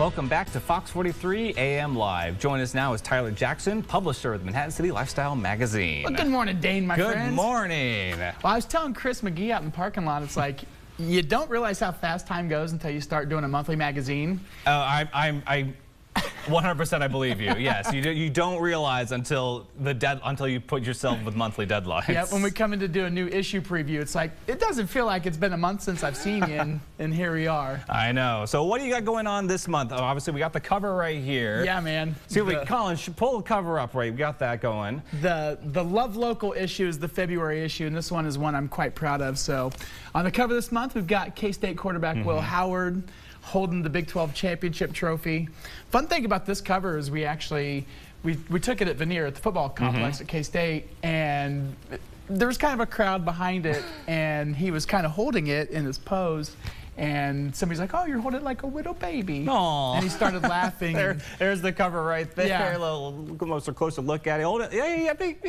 Welcome back to Fox 43 AM Live. Join us now is Tyler Jackson, publisher of the Manhattan City Lifestyle Magazine. Well, good morning, Dane, my friends. Good morning. Well, I was telling Chris McGee out in the parking lot, it's like, you don't realize how fast time goes until you start doing a monthly magazine. I 100% I believe you. Yes, you don't realize until you put yourself with monthly deadlines. Yep, when we come in to do a new issue preview, it's like, it doesn't feel like it's been a month since I've seen you, and here we are. I know. So what do you got going on this month? Oh, obviously, we got the cover right here. Yeah, man. See, Colin, pull the cover up right. We got that going. The Love Local issue is the February issue, and this one is one I'm quite proud of. So on the cover this month, we've got K-State quarterback Will Howard holding the Big 12 championship trophy. Fun thing about this cover is we took it at Veneer at the football complex at K-State, and there was kind of a crowd behind it, and he was kind of holding it in his pose. And somebody's like, "Oh, you're holding it like a little baby." Aww. And he started laughing. There's the cover right there. Yeah. A little closer look at it. Hold it. Yeah, I think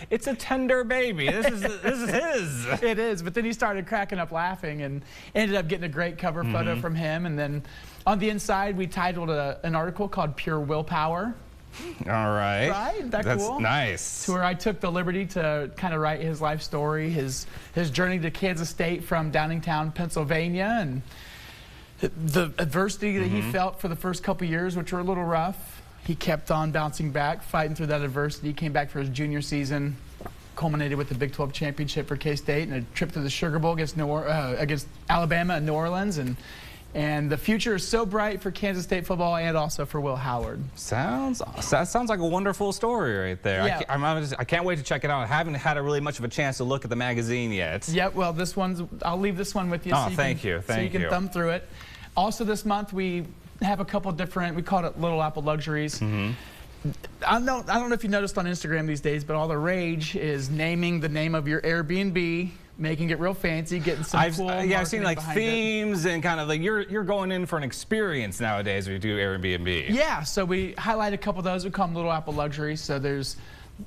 it's a tender baby. This is his. It is. But then he started cracking up laughing and ended up getting a great cover photo from him. And then on the inside, we titled an article called "Pure Willpower." All right. Right? That's cool? That's nice. To where I took the liberty to kind of write his life story, his journey to Kansas State from Downingtown, Pennsylvania, and the adversity that he felt for the first couple years, which were a little rough. He kept on bouncing back, fighting through that adversity. Came back for his junior season, culminated with the Big 12 championship for K-State and a trip to the Sugar Bowl against Alabama and New Orleans. And the future is so bright for Kansas State football and also for Will Howard. That sounds like a wonderful story right there. Yeah. I can't wait to check it out. I haven't had really much of a chance to look at the magazine yet. Yep, well, I'll leave this one with you. Oh, thank you. So you can thumb through it. Also this month, we have a couple different, we called it Little Apple Luxuries. I don't know if you noticed on Instagram these days, but all the rage is naming the name of your Airbnb, making it real fancy, getting some cool I've seen like themes it. and kind of like you're going in for an experience nowadays when you do Airbnb. Yeah, so we highlight a couple of those. We call them Little Apple Luxuries. So there's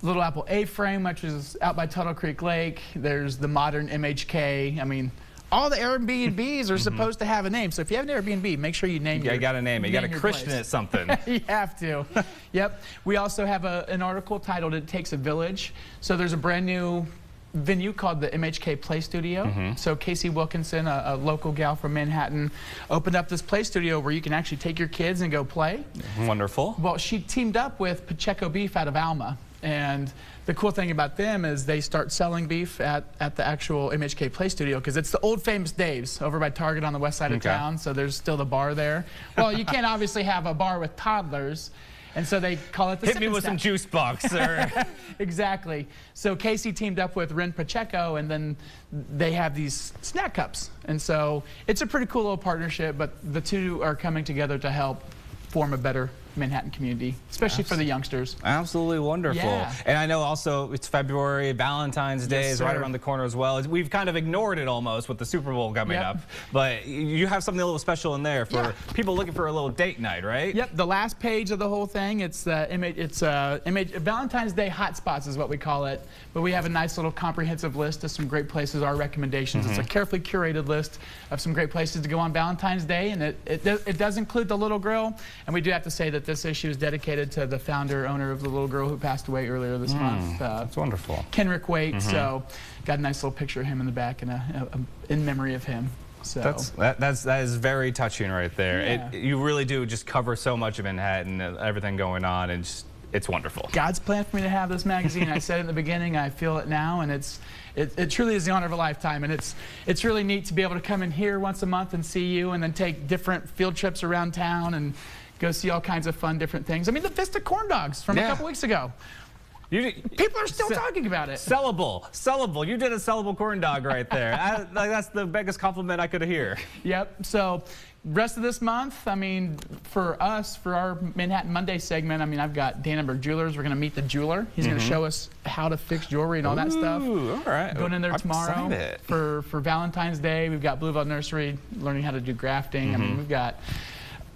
Little Apple A-Frame, which is out by Tuttle Creek Lake. There's the modern MHK. I mean, all the Airbnbs are supposed to have a name. So if you have an Airbnb, make sure you name it. You got to name it. You got to Christian it something. You have to. Yep. We also have an article titled "It Takes a Village." So there's a brand new venue called the MHK Play Studio. So Casey Wilkinson, a local gal from Manhattan, opened up this play studio where you can actually take your kids and go play. Wonderful. Well, she teamed up with Pacheco Beef out of Alma. And the cool thing about them is they start selling beef at the actual MHK Play Studio, because it's the old famous Dave's over by Target on the west side of town. So there's still the bar there. Well, you can't obviously have a bar with toddlers. And so they call it the Hit me with some juice box, sir. Exactly. So Casey teamed up with Ren Pacheco, and then they have these snack cups. And so it's a pretty cool little partnership, but the two are coming together to help form a better Manhattan community, especially for the youngsters. Absolutely wonderful. Yeah. And I know also it's February, Valentine's Day is right around the corner as well. We've kind of ignored it almost with the Super Bowl coming up, but you have something a little special in there for people looking for a little date night, right? Yep, the last page of the whole thing, it's Valentine's Day hotspots is what we call it, but we have a nice little comprehensive list of some great places, our recommendations. It's a carefully curated list of some great places to go on Valentine's Day, and it does include the Little Grill, and we do have to say that this issue is dedicated to the owner of the Little Grill who passed away earlier this month. That's wonderful. Kenrick Waite. So got a nice little picture of him in the back and in memory of him. So that is very touching right there. Yeah. You really do just cover so much of Manhattan and everything going on, and it's wonderful. God's plan for me to have this magazine. I said it in the beginning, I feel it now, and it truly is the honor of a lifetime. And it's really neat to be able to come in here once a month and see you, and then take different field trips around town and go see all kinds of fun different things. I mean, the Vista corn dogs from a couple weeks ago. People are still talking about it. Sellable. You did a sellable corn dog right there. That's the biggest compliment I could hear. Yep. So rest of this month, I mean, for us, for our Manhattan Monday segment, I mean, I've got Dannenberg Jewelers. We're going to meet the jeweler. He's going to show us how to fix jewelry and all that stuff. All right. Going in there tomorrow for Valentine's Day. We've got Bluebell Nursery learning how to do grafting. I mean, we've got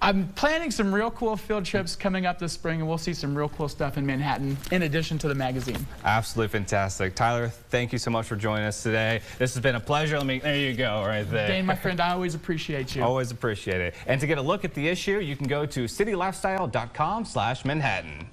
I'm planning some real cool field trips coming up this spring, and we'll see some real cool stuff in Manhattan in addition to the magazine. Absolutely fantastic. Tyler, thank you so much for joining us today. This has been a pleasure. There you go, right there. Dane, my friend, I always appreciate you. Always appreciate it. And to get a look at the issue, you can go to citylifestyle.com/Manhattan.